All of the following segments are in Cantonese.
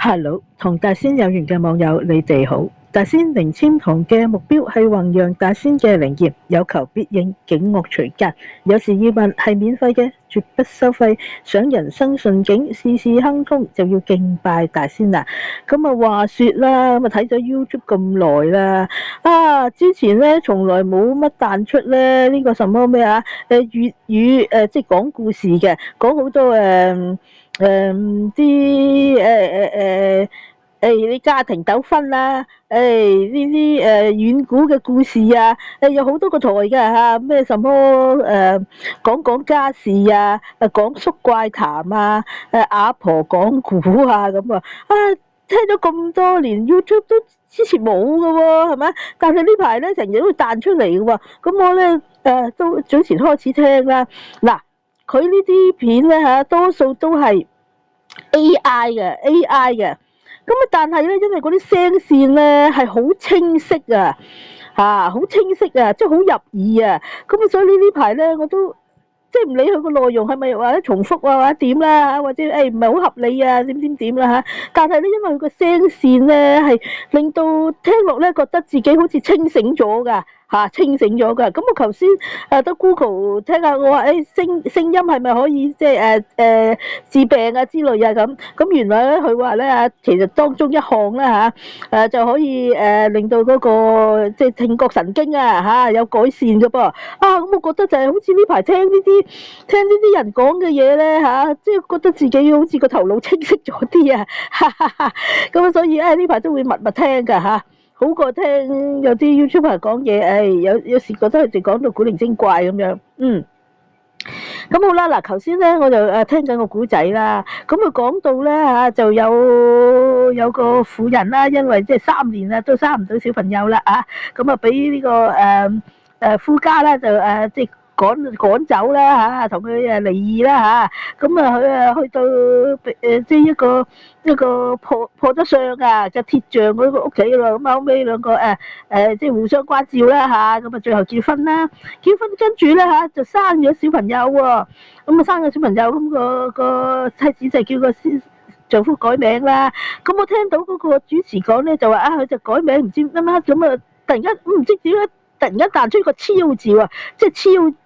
Hello，同大仙有緣嘅網友，你哋好。大仙靈籤堂嘅目標係弘揚大仙嘅靈驗，有求必應，警惡除奸。有時要問係免費嘅，絕不收費。想人生順境，事事亨通，就要敬拜大仙啦。咁啊話說啦，咁啊睇咗 YouTube 咁耐啦，之前咧從來冇乜彈出咧呢個什麼咩啊？粵語即係講故事嘅，講好多啲你家庭糾紛啦，呢啲遠古嘅故事啊，有好多個台㗎嚇，咩什麼講家事啊，講宿怪談啊，阿婆講古啊咁聽咗咁多年 YouTube 都之前冇㗎喎，係咪？但係呢排咧成日都會彈出嚟㗎喎，咁我咧都早前開始聽啦，嗱。佢呢啲片咧嚇，多數都係 AI 嘅，咁但係咧，因為嗰啲聲線咧係好清晰啊，好清晰啊，即係好入耳啊，咁所以呢排咧我都即係唔理佢個內容係咪或者重複啊，或者點啦，或者唔係好合理啊，點啦嚇，但係咧因為佢個聲線咧係令到聽落咧覺得自己好似清醒咗㗎。清醒咗㗎，咁我頭先都 Google 聽下，我話聲音係咪可以即係治病啊之類啊咁原來咧佢話咧其實當中一項咧就可以令到嗰個即係聽覺神經有改善嘅噃，咁我覺得就係好似呢排聽呢啲人講嘅嘢咧即係覺得自己好似個頭腦清晰咗啲啊，咁所以呢排都會密聽㗎嚇。好過聽有啲 YouTuber 講嘢，有時覺得佢哋講到古靈精怪咁樣，咁好啦，嗱，頭先咧我就聽緊個古仔啦，咁佢講到咧就有個婦人啦，因為即係3年啦都生唔到小朋友啦咁啊俾呢個夫家咧就即係趕走啦同佢離異啦咁啊佢去到即係一個破咗相嘅鐵像嗰個屋企咯，咁後尾兩個即係互相關照啦咁啊最後結婚啦，跟住咧就生咗小朋友喎，咁啊生咗小朋友咁個妻子就叫個丈夫改名啦，咁我聽到嗰個主持講咧就話佢就改名唔知乜乜咁啊，突然間唔知點解突然間彈出個超字喎，即係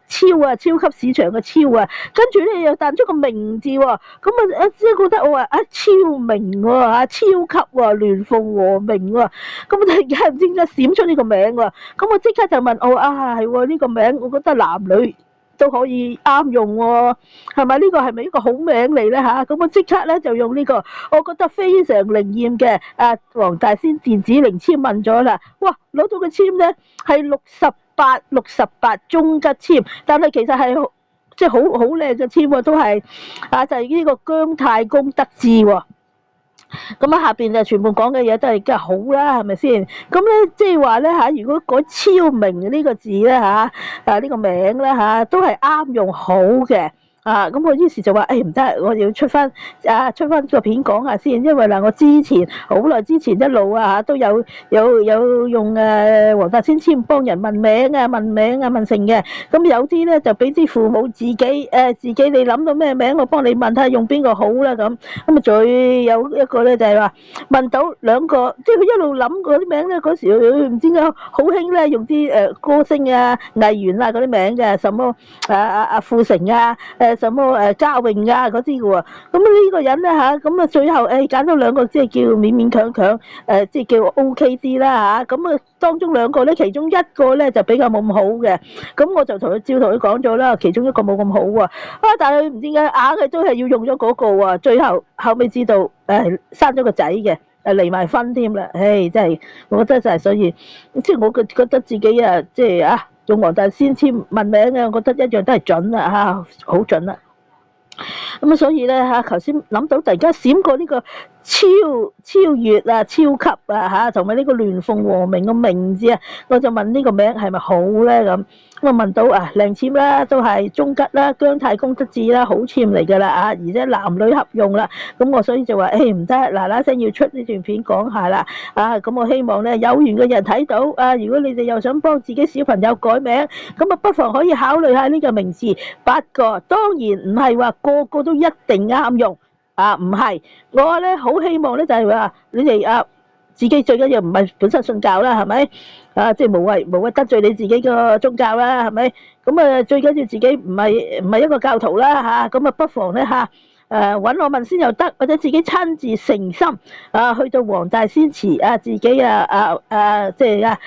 超級市場嘅超啊，跟住咧又彈出個明字喎，咁即係覺得我話超明喎超級喎聯鳳和明喎，咁突然間唔知點解閃出呢個名喎，咁我即刻就問我係喎呢個名，我覺得男女都可以啱用喎，係咪呢個係咪一個好名嚟咧咁我即刻咧就用呢個，我覺得非常靈驗嘅黃大仙電子靈籤問咗啦，哇攞到個籤咧係68中吉籤，但係其實係即係好靚嘅籤喎，都係就係呢個姜太公得志喎。咁下邊就全部講嘅嘢都係梗係好啦，係咪先？咁咧即係話咧如果改超明呢個字咧呢個名咧都係啱用好嘅。咁我於是就話唔得，我要出翻個片講下先，因為嗱我之前好耐之前一路都有用黃大仙籤幫人問名問成嘅，咁有啲咧就俾啲父母自己你諗到咩名我幫你問下用邊個好啦咁，最有一個咧就係話問到兩個，即係佢一路諗嗰啲名咧，嗰時唔知點解好興咧用啲歌星藝員嗰啲名嘅，什麼傅成什麼嘉穎嗰啲嘅喎，咁呢個人咧咁最後揀到兩個，即係叫勉勉強強即係叫 OK 啲啦咁當中兩個咧，其中一個咧就比較冇咁好嘅，咁我就同佢講咗啦，其中一個冇咁好喎，但係佢唔知點解硬係都係要用咗嗰個喎，最後尾知道生咗個仔嘅，離埋婚添啦，真係我覺得就係所以，即係我覺得自己即係用黃大仙籤問名嘅，我覺得一樣都係準啦好準啦。咁所以咧頭先諗到突然間閃過呢個超越超級同埋呢個聯鳳和明個明字我就問呢個名係咪好咧咁，我問到靚籤啦，都係中吉啦，姜太公得志啦，好籤嚟噶啦而且男女合用啦，咁我所以就話唔得，嗱聲要出呢段片講下啦，咁我希望咧有緣嘅人睇到如果你哋又想幫自己小朋友改名，咁不妨可以考慮下呢個名字，不過當然唔係話個個都一定啱用。唔係，我咧好希望咧就係話你哋自己最緊要唔係本身信教啦，係咪？即係無謂得罪你自己個宗教啦，係咪？咁最緊要自己唔係一個教徒啦嚇，咁不妨咧揾我問先又得，或者自己親自誠心去到黃大仙祠自己即係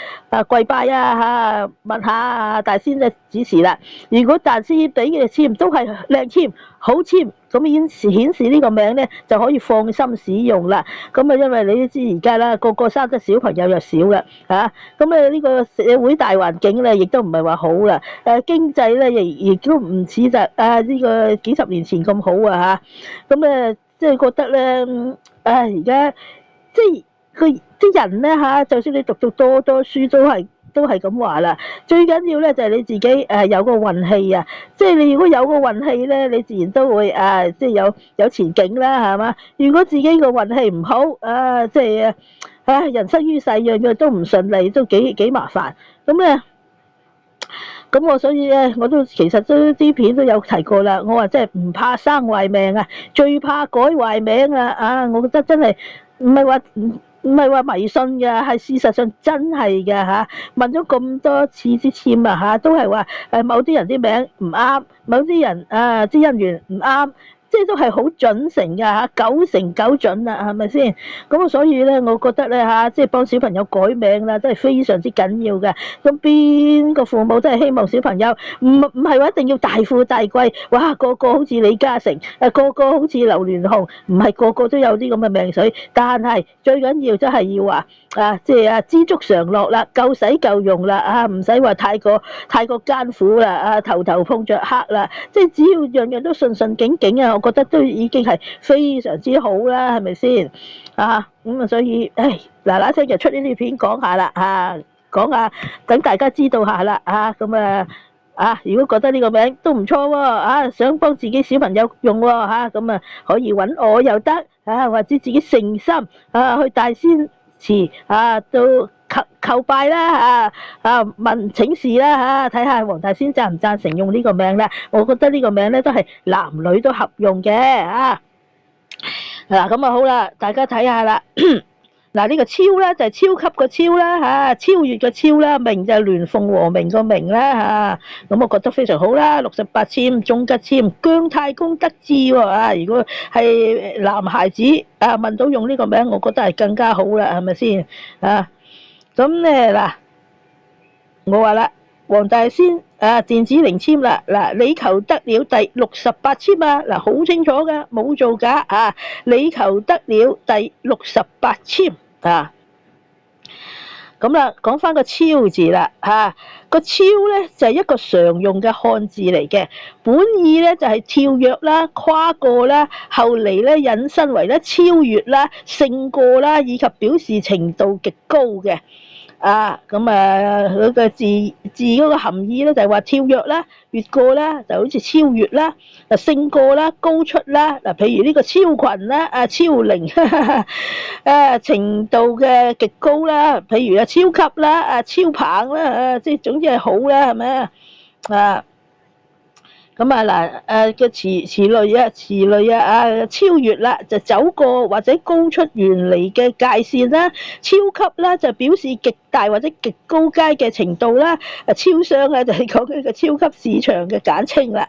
跪拜問下大仙嘅指示啦。如果大仙俾嘅籤都係靚籤好籤，咁已經顯示呢個名咧就可以放心使用啦。咁因為你都知而家啦，個個生得小朋友又少啦咁呢個社會大環境咧亦都唔係話好啦，經濟咧亦都唔似就呢個幾十年前咁好咁即係覺得咧，而家即係啲人咧就算你讀多書都係咁話啦。最緊要咧就係你自己有個運氣即係你如果有個運氣咧，你自然都會即係有前景啦，係嘛？如果自己個運氣唔好即係人生於世樣樣都唔順利，都幾麻煩。咁我所以咧，我都其實都啲片都有提過啦。我話真係唔怕生壞命最怕改壞名我覺得真係唔係話迷信嘅，係事實上真係嘅問咗咁多次啲籤都係話某啲人啲名唔啱，某啲人啲姻緣唔啱。即係都係好準成㗎9成9準啦，係咪先？咁所以咧，我覺得咧即係幫小朋友改名啦，真係非常之緊要嘅。咁邊個父母真係希望小朋友唔係話一定要大富大貴，哇個個好似李嘉誠，個個好似劉鑾雄，唔係個個都有啲咁嘅命水。但係最緊要真係要話即係知足常樂啦，夠使夠用啦唔使話太過艱苦啦頭碰着黑啦。即係只要樣樣都順順景景我覺得都已經係非常之好啦，係咪先？所以嗱聲就出呢啲片講下啦講下等大家知道下啦如果覺得呢個名都唔錯喎想幫自己小朋友用喎咁可以揾我又得或者自己誠心去大仙祠都求拜啦問請示啦睇下黃大仙贊唔贊成用呢個名咧？我覺得呢個名咧都係男女都合用嘅咁好啦，大家睇下啦。嗱呢個超咧就係超級個超啦超越個超啦，明就係鸞鳳和明個明啦咁我覺得非常好啦。68籤中吉籤姜太公得志喎如果係男孩子問到用呢個名，我覺得係更加好啦，係咪先咁咧嗱，我話啦，黃大仙電子靈籤啦，嗱你求得了第68籤嗱好清楚噶，冇做假你求得了第68籤咁啦，講翻個超字啦個超咧就係一個常用嘅漢字嚟嘅，本意咧就係跳躍啦、跨過啦，後嚟咧引申為咧超越啦、勝過啦，以及表示程度極高嘅。佢個字嗰個含義咧就係話跳躍啦、越過啦，就好似超越啦、勝過啦、高出啦。譬如呢個超群啦、超齡程度嘅極高啦，譬如超級啦、超棒啦，即係總之係好啦，係咪咁嘅詞類超越啦，就走過或者高出原嚟嘅界線啦；超級啦就表示極大或者極高階嘅程度啦；超商就係講呢個超級市場嘅簡稱啦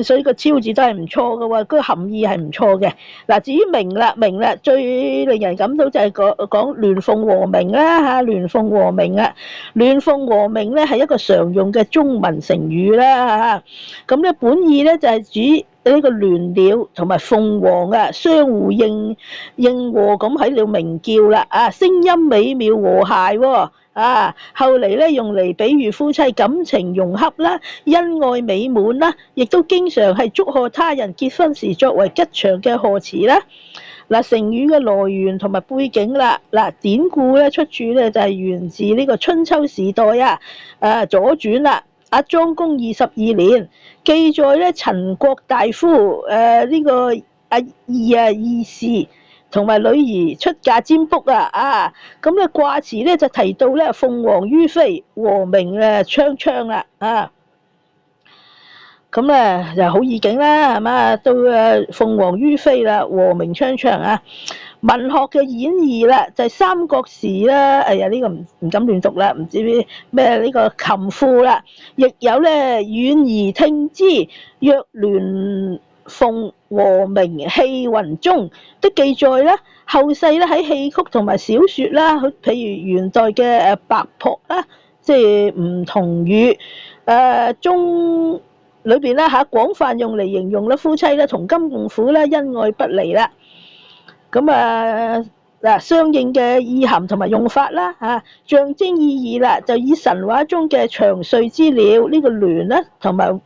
所以個超字都係唔錯嘅喎，嗰個含義係唔錯嘅。至於明啦，最令人感到就係講鸞鳳和明啦鸞鳳和明鸞鳳和明咧係一個常用嘅中文成語啦咁咧本意咧就係指呢個鸞鳥同埋鳳凰相互應和咁喺度鳴叫啦聲音美妙和諧喎後嚟咧用嚟比喻夫妻感情融洽啦、恩愛美滿啦，亦都經常係祝賀他人結婚時作為吉祥嘅賀詞啦。成語嘅來源同埋背景啦，典故咧出處咧就係源自呢個春秋時代左傳啦，莊公22年記載咧陳國大夫呢個義士同埋女兒出嫁占卜咁咧卦辭咧就提到咧鳳凰于飛，和鳴昌昌啦咁咧就好意境啦，係嘛？到鳳凰于飛啦，和鳴昌唱啊！文學嘅演義啦，就係、三國時啦。哎呀，呢、個唔敢亂讀啦，唔知咩呢個琴賦啦，亦有咧遠而聽之，若鸞鳳和鳴氣雲中的記載啦。後世咧喺戲曲同埋小説啦，譬如元代嘅白樸啦，即係梧桐雨中裏邊咧嚇廣泛用嚟形容咧夫妻咧同甘共苦啦，恩愛不離啦。咁相應嘅意涵同埋用法啦象徵意義啦，就以神話中嘅長穗之鳥呢個鸞啦，同埋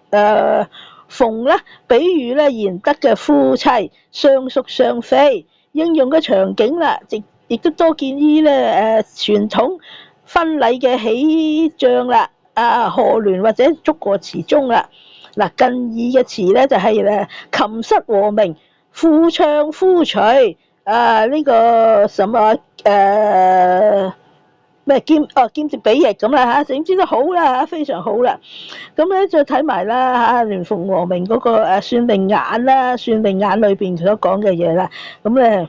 鳳啦，比喻咧賢德嘅夫妻相宿相飛。應用嘅場景啦，亦都多見於咧傳統婚禮嘅喜帳啦，賀聯或者祝賀詞中啦。嗱，近義嘅詞咧就係琴瑟和鳴，婦唱夫隨。呢個什麼咩兼接比翼咁啦嚇，總之都好啦嚇，非常好啦。咁咧再睇埋啦嚇，鸞鳳和鳴嗰個算命眼啦，算命眼裏邊所講嘅嘢啦。咁咧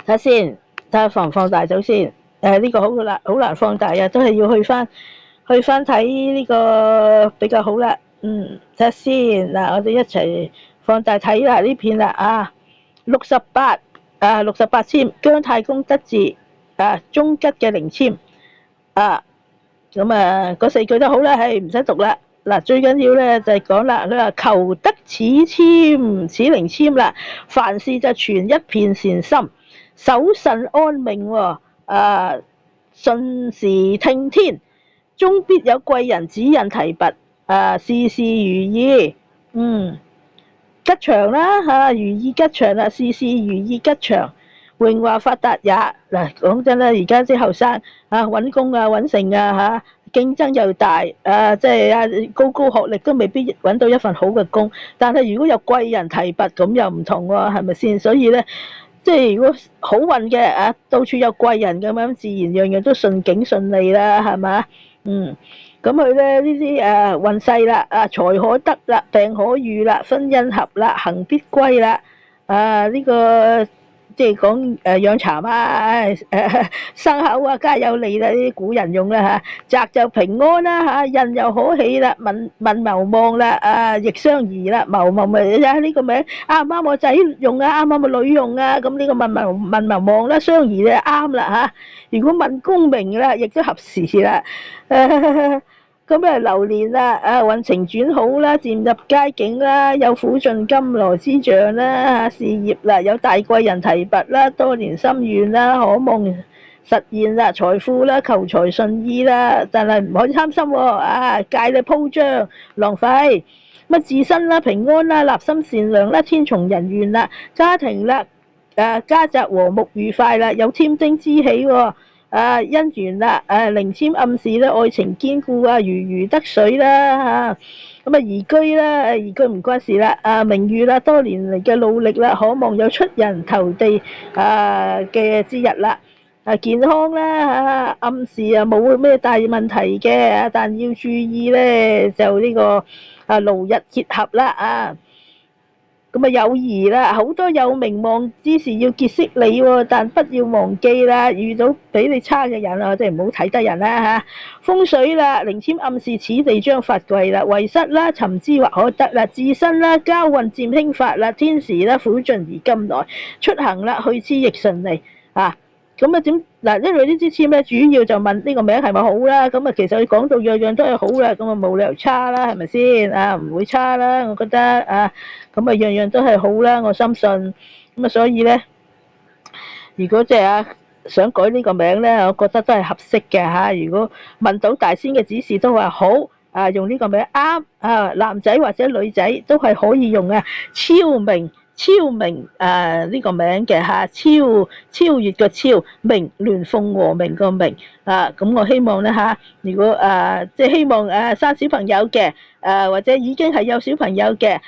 睇下先，睇下放唔放大咗先。呢個好難放大啊，都係要去翻睇呢個比較好啦。睇下先嗱，我哋一齊放大睇啦呢片啦68籤，姜太公得志中吉嘅靈籤咁嗰4句都好啦，係唔使讀啦。嗱，最緊要咧就係講啦，佢話求得此籤此靈籤啦，凡事就存一片善心，守慎安命順時聽天，終必有貴人指引提拔事事如意。吉祥啦如意吉祥啦，事事如意吉祥，榮華發達也。嗱，講真啦，而家啲後生揾工揾成競爭又大即係高學歷都未必揾到一份好嘅工，但係如果有貴人提拔咁又唔同喎，係咪先？所以咧，即係如果好運嘅到處有貴人咁樣，自然樣樣都順境順利啦，係嘛？咁佢咧呢啲運勢啦，財可得啦，病可遇啦，婚姻合啦，行必歸啦。呢個即係講養蠶生口家有利啦，呢啲古人用啦澤就平安啦人又可喜啦，問謀望啦亦相宜啦，謀咪呢個名啱唔啱我仔用啱唔啱我女用咁呢個問謀望啦，相宜就啱啦如果問功名啦，亦都合時啦。咁流年啦，運程轉好啦，漸入佳境啦，有苦盡甘來之象啦，事業啦有大貴人提拔啦，多年心願啦可望實現啦，財富啦求財順意啦，但係唔可以貪心喎，戒你鋪張浪費。咁自身啦平安啦，立心善良啦，天從人願啦，家庭啦家宅和睦愉快啦，有添丁之喜喎。姻緣啦，靈籤暗示咧愛情堅固如魚得水啦宜居啦，宜居唔關事啦，名譽啦，多年嚟嘅努力啦，可望有出人頭地嘅之日啦。健康啦暗示冇咩大問題嘅，但要注意咧就呢個勞日結合啦咁友誼啦，好多有名望之士要結識你喎，但不要忘記啦，遇到比你差嘅人即係唔好睇得人啦風水啦，靈籤暗示此地將發貴啦，遺失啦，尋之或可得啦，自身啦，交運漸興發啦，天時啦，苦盡而甘來，出行啦，去之亦順利咁點嗱？因為呢支籤咧，主要就問呢個名係咪好啦。咁其實佢講到樣樣都係好啦，咁冇理由差啦，係咪先？唔會差啦，我覺得咁樣樣都係好啦，我深信。咁所以咧，如果即係想改呢個名咧，我覺得都係合適嘅如果問到大仙嘅指示都話好用呢個名啱男仔或者女仔都係可以用超明呢個名嘅超越個超明鸞鳳和鳴個鳴咁我希望咧如果即係希望生小朋友嘅或者已經係有小朋友嘅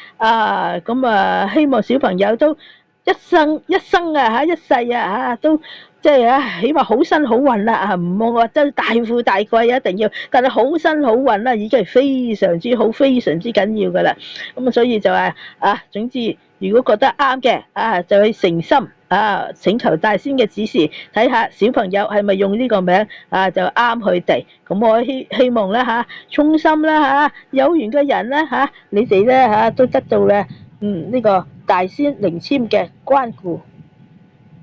咁希望小朋友都一生啊嚇一世啊嚇都即係起碼好身好運啦嚇，唔好話真係大富大貴啊一定要，但係好身好運啦已經係非常之好、非常之緊要噶啦。咁啊，所以就話總之如果覺得啱嘅就去誠心請求大仙嘅指示，睇下小朋友係咪用呢個名就啱佢哋。咁我希望咧衷心啦有緣嘅人咧你哋咧都得到咧呢個大仙靈籤嘅關顧。